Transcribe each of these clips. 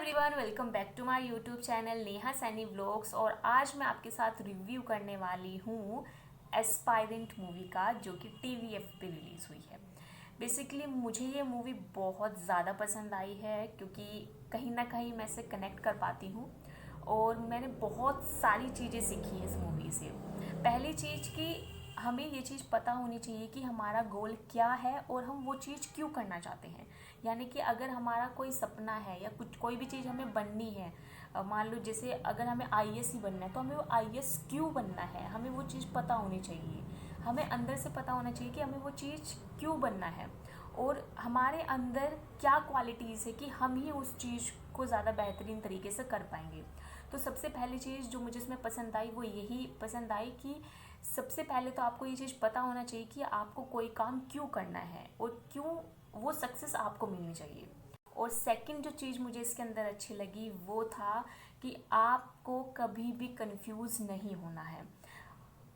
Everyone, welcome back to my YouTube channel Neha Saini vlogs. और आज मैं आपके साथ रिव्यू करने वाली हूँ एस्पायरेंट मूवी का, जो कि TVF पे रिलीज़ हुई है। बेसिकली मुझे ये मूवी बहुत ज़्यादा पसंद आई है क्योंकि कहीं ना कहीं मैं इसे कनेक्ट कर पाती हूँ और मैंने बहुत सारी चीज़ें सीखी हैं इस मूवी से। पहली चीज़ कि हमें ये चीज़ पता होनी चाहिए कि हमारा गोल क्या है और हम वो चीज़ क्यों करना चाहते हैं। यानी कि अगर हमारा कोई सपना है या कुछ कोई भी चीज़ हमें बननी है, मान लो जैसे अगर हमें IAS ही बनना है तो हमें वो IAS क्यों बनना है, हमें वो चीज़ पता होनी चाहिए। हमें अंदर से पता होना चाहिए कि हमें वो चीज़ क्यों बनना है और हमारे अंदर क्या क्वालिटीज़ है कि हम ही उस चीज़ को ज़्यादा बेहतरीन तरीके से कर पाएंगे। तो सबसे पहली चीज़ जो मुझे इसमें पसंद आई वो यही पसंद आई कि सबसे पहले तो आपको ये चीज़ पता होना चाहिए कि आपको कोई काम क्यों करना है और क्यों वो सक्सेस आपको मिलनी चाहिए। और सेकंड जो चीज़ मुझे इसके अंदर अच्छी लगी वो था कि आपको कभी भी कंफ्यूज नहीं होना है।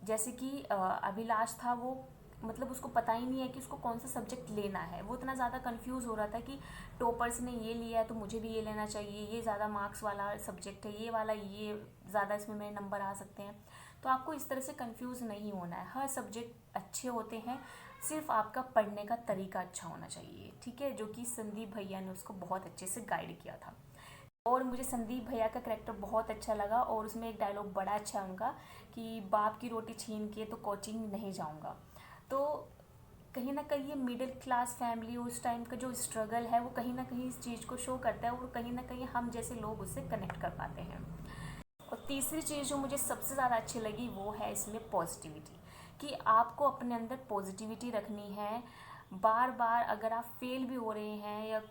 जैसे कि अभिलाष था, वो मतलब उसको पता ही नहीं है कि उसको कौन सा सब्जेक्ट लेना है। वो इतना ज़्यादा कंफ्यूज हो रहा था कि टॉपर्स ने ये लिया है तो मुझे भी ये लेना चाहिए, ये ज़्यादा मार्क्स वाला सब्जेक्ट है, ये वाला ये ज़्यादा इसमें मेरे नंबर आ सकते हैं। तो आपको इस तरह से कंफ्यूज नहीं होना है। हर सब्जेक्ट अच्छे होते हैं, सिर्फ आपका पढ़ने का तरीका अच्छा होना चाहिए, ठीक है। जो कि संदीप भैया ने उसको बहुत अच्छे से गाइड किया था। और मुझे संदीप भैया का करैक्टर बहुत अच्छा लगा और उसमें एक डायलॉग बड़ा अच्छा है उनका कि बाप की रोटी छीन के तो कोचिंग नहीं जाऊंगा। तो कहीं ना कहीं ये मिडिल क्लास फैमिली, उस टाइम का जो स्ट्रगल है वो कहीं ना कहीं इस चीज़ को शो करता है और कहीं ना कहीं हम जैसे लोग उससे कनेक्ट कर पाते हैं। और तीसरी चीज़ जो मुझे सबसे ज़्यादा अच्छी लगी वो है इसमें पॉजिटिविटी, कि आपको अपने अंदर पॉजिटिविटी रखनी है। बार बार अगर आप फेल भी हो रहे हैं, या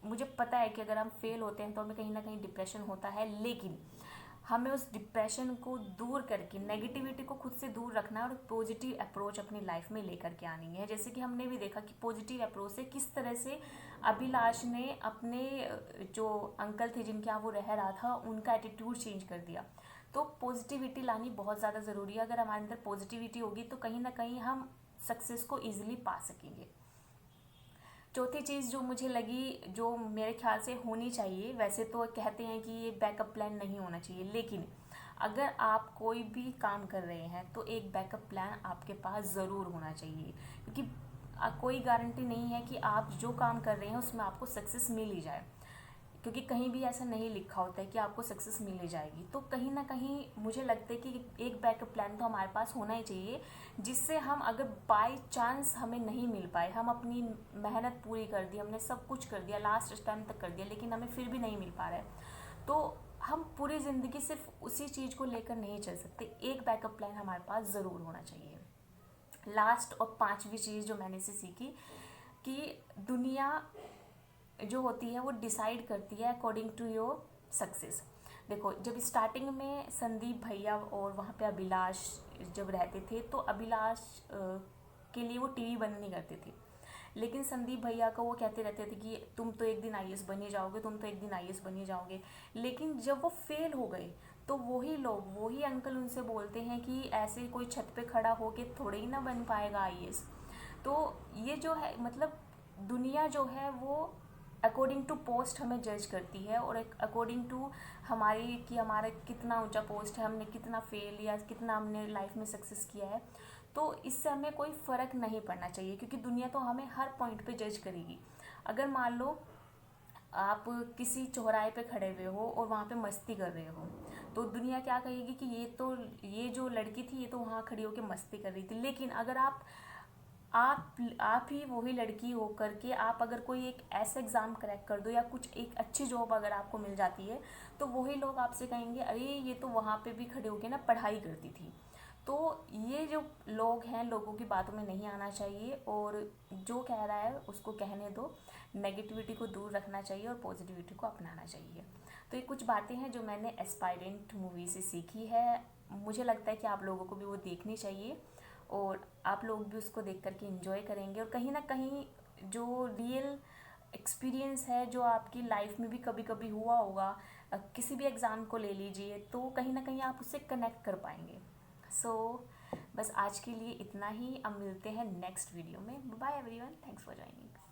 मुझे पता है कि अगर हम फेल होते हैं तो हमें कहीं ना कहीं डिप्रेशन होता है, लेकिन हमें उस डिप्रेशन को दूर करके नेगेटिविटी को खुद से दूर रखना है और पॉजिटिव अप्रोच अपनी लाइफ में लेकर के आनी है। जैसे कि हमने भी देखा कि पॉजिटिव अप्रोच से किस तरह से अभिलाष ने अपने जो अंकल थे जिनके यहाँ वो रह रहा था उनका एटीट्यूड चेंज कर दिया। तो पॉजिटिविटी लानी बहुत ज़्यादा ज़रूरी है। अगर हमारे अंदर पॉजिटिविटी होगी तो कहीं ना कहीं हम सक्सेस को ईजिली पा सकेंगे। चौथी चीज़ जो मुझे लगी, जो मेरे ख्याल से होनी चाहिए, वैसे तो कहते हैं कि ये बैकअप प्लान नहीं होना चाहिए, लेकिन अगर आप कोई भी काम कर रहे हैं तो एक बैकअप प्लान आपके पास ज़रूर होना चाहिए। क्योंकि कोई गारंटी नहीं है कि आप जो काम कर रहे हैं उसमें आपको सक्सेस मिल ही जाए, क्योंकि कहीं भी ऐसा नहीं लिखा होता है कि आपको सक्सेस मिल ही जाएगी। तो कहीं ना कहीं मुझे लगता है कि एक बैकअप प्लान तो हमारे पास होना ही चाहिए, जिससे हम अगर बाय चांस हमें नहीं मिल पाए, हम अपनी मेहनत पूरी कर दी, हमने सब कुछ कर दिया, लास्ट टाइम तक कर दिया, लेकिन हमें फिर भी नहीं मिल पा रहा है, तो हम पूरी ज़िंदगी सिर्फ उसी चीज़ को लेकर नहीं चल सकते। एक बैकअप प्लान हमारे पास ज़रूर होना चाहिए। लास्ट और पांचवी चीज़ जो मैंने इसे सीखी कि दुनिया जो होती है वो डिसाइड करती है अकॉर्डिंग टू योर सक्सेस। देखो, जब स्टार्टिंग में संदीप भैया और वहाँ पे अभिलाष जब रहते थे तो अभिलाष के लिए वो टीवी बंद नहीं करते थे, लेकिन संदीप भैया को वो कहते रहते थे कि तुम तो एक दिन IAS बन ही जाओगे, तुम तो एक दिन IAS बन ही जाओगे। लेकिन जब वो फेल हो गए तो वही लोग, वही अंकल उनसे बोलते हैं कि ऐसे कोई छत पे खड़ा होके थोड़े ही ना बन पाएगा IAS। तो ये जो है, मतलब दुनिया जो है वो अकॉर्डिंग टू पोस्ट हमें जज करती है और अकॉर्डिंग टू हमारी, कि हमारा कितना ऊंचा पोस्ट है, हमने कितना फेल या कितना हमने लाइफ में सक्सेस किया है। तो इससे हमें कोई फ़र्क नहीं पड़ना चाहिए, क्योंकि दुनिया तो हमें हर पॉइंट पे जज करेगी। अगर मान लो आप किसी चौराहे पे खड़े हुए हो और वहाँ पे मस्ती कर रहे हो, तो दुनिया क्या कहेगी कि ये जो लड़की थी ये तो वहाँ खड़ी होकर मस्ती कर रही थी। लेकिन अगर आप ही वही लड़की हो करके आप अगर कोई एक ऐसा एग्ज़ाम क्रैक कर दो या कुछ एक अच्छी जॉब अगर आपको मिल जाती है, तो वही लोग आपसे कहेंगे अरे ये तो वहाँ पे भी खड़े होके ना पढ़ाई करती थी। तो ये जो लोग हैं, लोगों की बातों में नहीं आना चाहिए और जो कह रहा है उसको कहने दो। नेगेटिविटी को दूर रखना चाहिए और पॉजिटिविटी को अपनाना चाहिए। तो ये कुछ बातें हैं जो मैंने एस्पायरेंट मूवी से सीखी है। मुझे लगता है कि आप लोगों को भी वो देखनी चाहिए और आप लोग भी उसको देख करके एंजॉय करेंगे। और कहीं ना कहीं जो रियल एक्सपीरियंस है, जो आपकी लाइफ में भी कभी कभी हुआ होगा, किसी भी एग्ज़ाम को ले लीजिए, तो कहीं ना कहीं आप उससे कनेक्ट कर पाएंगे। सो बस आज के लिए इतना ही। अब मिलते हैं नेक्स्ट वीडियो में। Bye everyone, thanks for joining.